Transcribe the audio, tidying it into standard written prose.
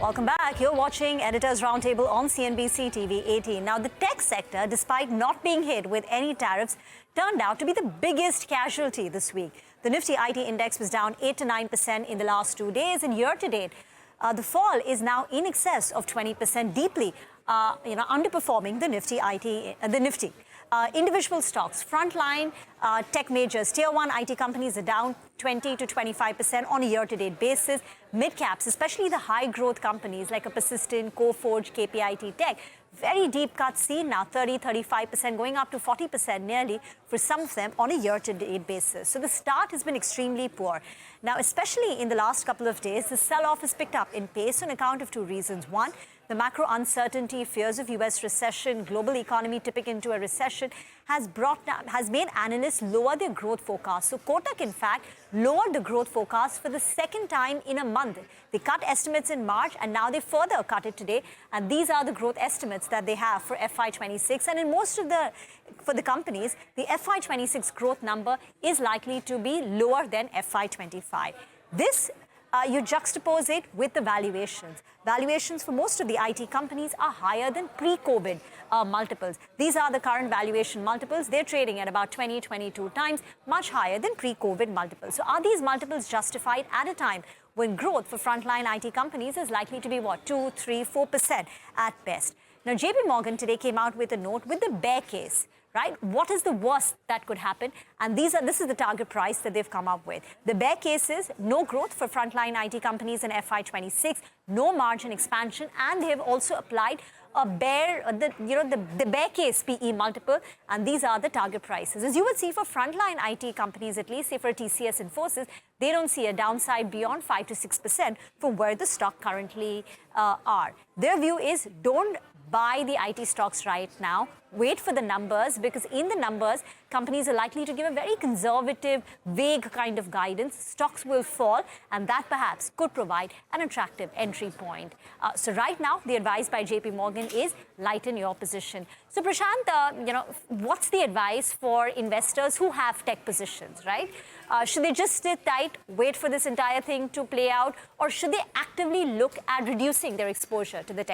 Welcome back. You're watching Editors Roundtable on CNBC TV 18. Now, the tech sector, despite not being hit with any tariffs, turned out to be the biggest casualty this week. The Nifty IT index was down 8 to 9% in the last 2 days, and year to date, the fall is now in excess of 20%, deeply, underperforming the Nifty. Individual stocks, frontline tech majors, tier 1 IT companies are down 20 to 25% on a year-to-date basis. Mid-caps, especially the high-growth companies like a Persistent, Coforge, KPIT Tech, very deep cuts seen now, 30-35%, going up to 40% nearly for some of them on a year-to-date basis. So the start has been extremely poor. Now, especially in the last couple of days, the sell-off has picked up in pace on account of two reasons. One, the macro uncertainty, fears of U.S. recession, global economy tipping into a recession has made analysts lower their growth forecast. So Kotak, in fact, lowered the growth forecast for the second time in a month. They cut estimates in March, and now they further cut it today. And these are the growth estimates that they have for FY26. And in most of for the companies, the FY26 growth number is likely to be lower than FY25. This you juxtapose it with the valuations. Valuations for most of the IT companies are higher than pre-COVID multiples. These are the current valuation multiples. They're trading at about 20, 22 times, much higher than pre-COVID multiples. So are these multiples justified at a time when growth for frontline IT companies is likely to be, 2, 3, 4% at best? Now, JP Morgan today came out with a note with the bear case. Right? What is the worst that could happen? And this is the target price that they've come up with. The bear case is no growth for frontline IT companies in FY26, no margin expansion, and they have also applied a the bear case PE multiple, and these are the target prices. As you would see for frontline IT companies, at least, say for TCS Infosys, they don't see a downside beyond 5 to 6% from where the stock currently are. Their view is don't buy the IT stocks right now. Wait for the numbers, because in the numbers, companies are likely to give a very conservative, vague kind of guidance. Stocks will fall, and that perhaps could provide an attractive entry point. So right now, the advice by JP Morgan is lighten your position. So Prashant, what's the advice for investors who have tech positions, right? Should they just sit tight, wait for this entire thing to play out, or should they actively look at reducing their exposure to the tech